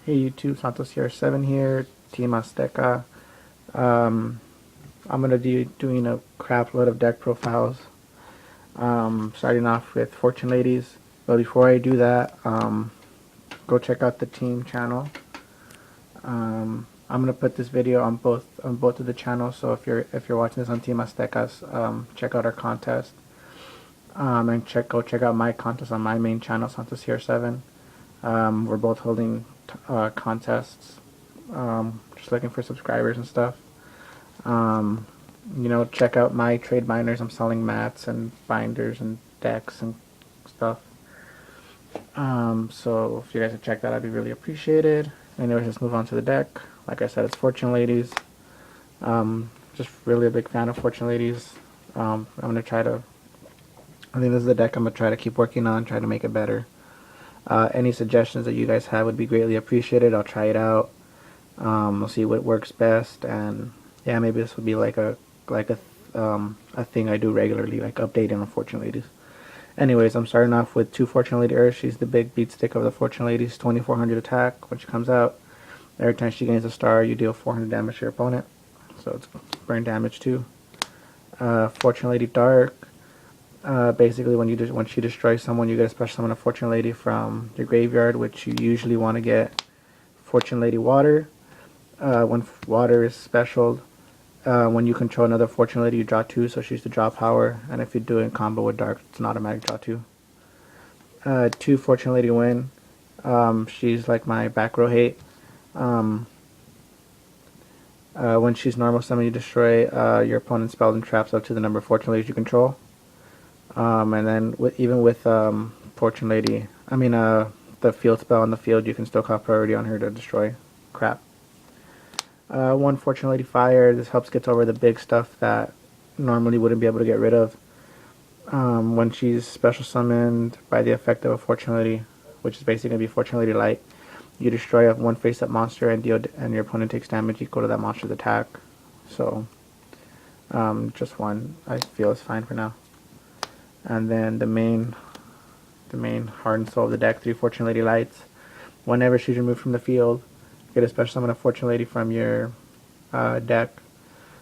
Hey YouTube, Santos CR7 here, Team Azteca. Um, I'm gonna be doing a crap load of deck profiles. Starting off with Fortune Ladies, but before I do that, go check out the team channel. I'm gonna put this video on both of the channels. So if you're watching this on Team Aztecas, check out our contest. And go check out my contest on my main channel, Santos CR7. We're both holding contests. Just looking for subscribers and stuff. Um, check out my trade binders. I'm selling mats and binders and decks and stuff. So if you guys would check that, I'd be really appreciated. Anyways, let's move on to the deck. Like I said, it's Fortune Ladies. Just really a big fan of Fortune Ladies. I'm gonna try to. I think this is the deck I'm gonna try to keep working on, try to make it better. Any suggestions that you guys have would be greatly appreciated. I'll try it out. We'll see what works best, and yeah, maybe this would be like a thing I do regularly, like updating on Fortune Ladies. Anyways, I'm starting off with 2 Fortune Lady Earth. She's the big beat stick of the Fortune Ladies. 2400 attack when she comes out. Every time she gains a star, you deal 400 damage to your opponent. So it's burn damage too. Fortune Lady Dark. Basically, when she destroys someone, you get a special summon a Fortune Lady from your graveyard, which you usually want to get Fortune Lady Water. When water is special, when you control another Fortune Lady, you draw 2, so she's the draw power. And if you do it in combo with Dark, it's an automatic draw 2. 2 Fortune Lady Win. She's like my back row hate. When she's normal summon, you destroy your opponent's spells and traps up to the number of Fortune Ladies you control. And then even with Fortune Lady, the field spell on the field, you can still call priority on her to destroy crap. 1 Fortune Lady Fire. This helps get over the big stuff that normally wouldn't be able to get rid of. When she's special summoned by the effect of a Fortune Lady, which is basically going to be Fortune Lady Light, you destroy a 1 face-up monster and your opponent takes damage equal to that monster's attack. So, just 1 I feel is fine for now. And then the main heart and soul of the deck, 3 Fortune Lady Lights. Whenever she's removed from the field, get a special summon a Fortune Lady from your deck.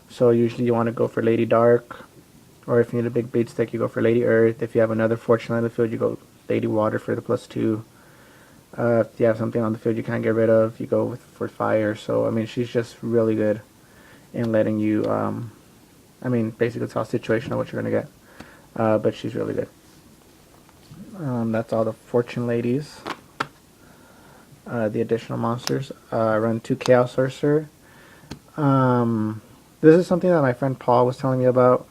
So usually you want to go for Lady Dark, or if you need a big beat stick, you go for Lady Earth. If you have another Fortune Lady on the field, you go Lady Water for the +2. If you have something on the field you can't get rid of, you go for Fire. So she's just really good in letting you. Basically it's all situational what you're gonna get, but she's really good. That's all the Fortune Ladies. The additional monsters. Run 2 Chaos Sorcerer. This is something that my friend Paul was telling me about.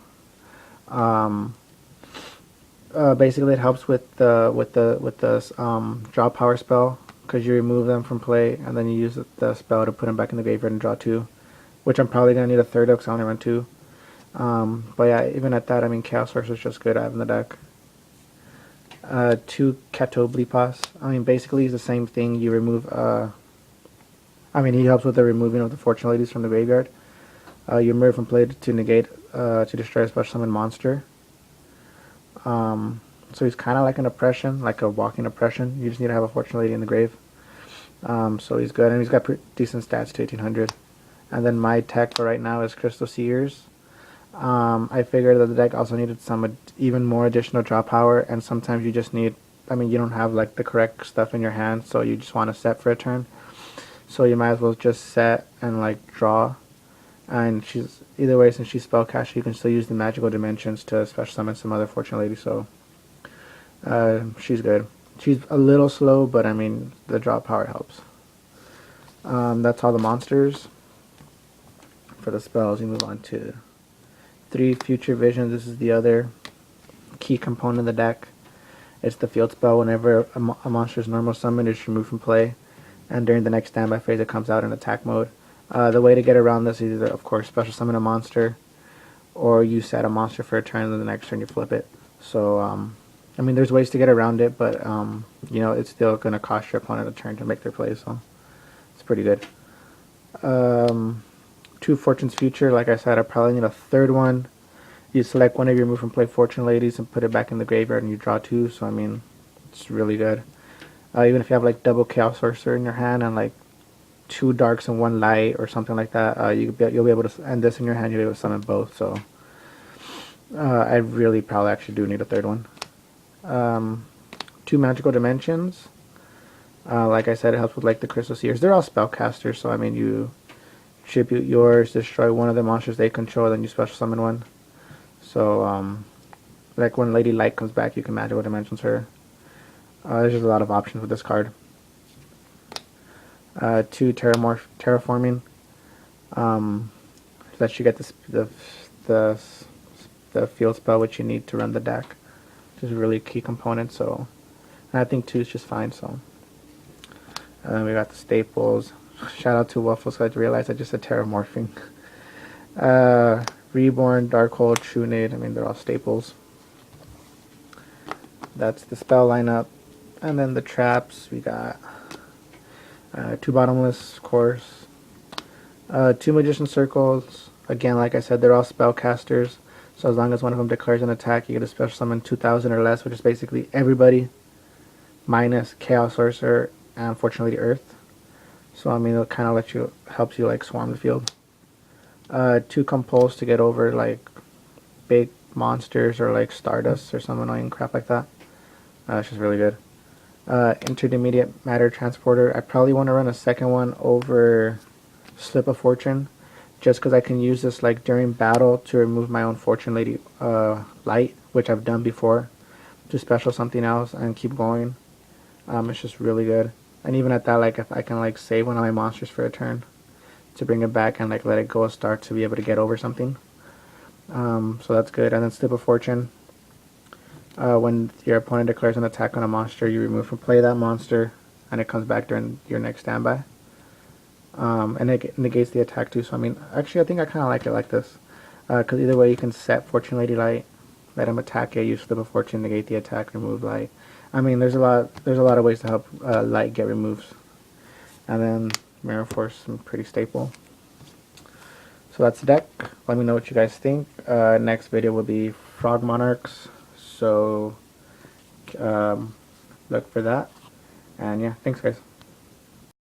Basically, it helps with the draw power spell, because you remove them from play and then you use the spell to put them back in the graveyard and draw 2, which I'm probably gonna need a third of because I only run 2. But yeah, even at that, Chaos Sorcerer is just good to have in the deck. 2 Catoblipas. Basically it's the same thing. You remove, he helps with the removing of the Fortune Ladies from the graveyard. You remove from play to negate, to destroy a special summon monster. So he's kind of like an oppression, like a walking oppression. You just need to have a Fortune Lady in the grave. So he's good, and he's got decent stats to 1800. And then my tech for right now is Crystal Seers. I figured that the deck also needed some even more additional draw power, and sometimes you just need, you don't have like the correct stuff in your hand, so you just want to set for a turn. So you might as well just set and like draw. And she's, either way, since she's spellcaster, you can still use the magical dimensions to special summon some other Fortune Lady, so she's good. She's a little slow, but the draw power helps. That's all the monsters. For the spells, you move on to 3 Future Vision. This is the other key component of the deck. It's the field spell. Whenever a monster is normal summoned, it's removed from play, and during the next standby phase, it comes out in attack mode. The way to get around this is either, of course, special summon a monster, or you set a monster for a turn, and then the next turn you flip it. So, there's ways to get around it, but, it's still going to cost your opponent a turn to make their play, so it's pretty good. 2 Fortune's Future. Like I said, I probably need a third one. You select one of your move from play Fortune Ladies and put it back in the graveyard, and you draw 2, so it's really good. Even if you have like double Chaos Sorcerer in your hand and like 2 darks and 1 light or something like that, you'll be able to, and this in your hand, you'll be able to summon both. So I really probably actually do need a third one. 2 magical dimensions. Like I said, it helps with like the Crystal Seers. They're all spellcasters, so I mean, you tribute yours, destroy one of the monsters they control, then you special summon one. So like when Lady Light comes back, you can magical dimensions her. There's just a lot of options with this card. 2 terraforming. So that you get the field spell which you need to run the deck, which is a really key component. So, and I think 2 is just fine. So, we got the staples. Shout out to Waffles. I realized I just said terramorphing. Reborn, Darkhold, Trunade. I mean, they're all staples. That's the spell lineup. And then the traps, we got 2 bottomless, of course. 2 magician circles. Again, like I said, they're all spellcasters. So as long as one of them declares an attack, you get a special summon 2,000 or less, which is basically everybody minus Chaos Sorcerer and unfortunately the Earth. So I mean, it'll kind of helps you like swarm the field. 2 compulse to get over like big monsters or like Stardust or some annoying crap like that. It's just really good. Intermediate Matter Transporter. I probably want to run a second one over Slip of Fortune, just because I can use this like during battle to remove my own Fortune Lady Light, which I've done before, to special something else and keep going. It's just really good. And even at that, like if I can like save one of my monsters for a turn to bring it back and like let it go a start to be able to get over something. So that's good. And then Slip of Fortune. When your opponent declares an attack on a monster, you remove from play that monster, and it comes back during your next standby. And it negates the attack too. So I mean, actually, I think I kind of like it like this, because either way you can set Fortune Lady Light, let him attack it, use Slip of Fortune, negate the attack, remove Light. I mean, there's a lot of ways to help Light get removed. And then Mirror Force, pretty staple. So that's the deck. Let me know what you guys think. Next video will be Frog Monarchs. So look for that. And yeah, thanks guys.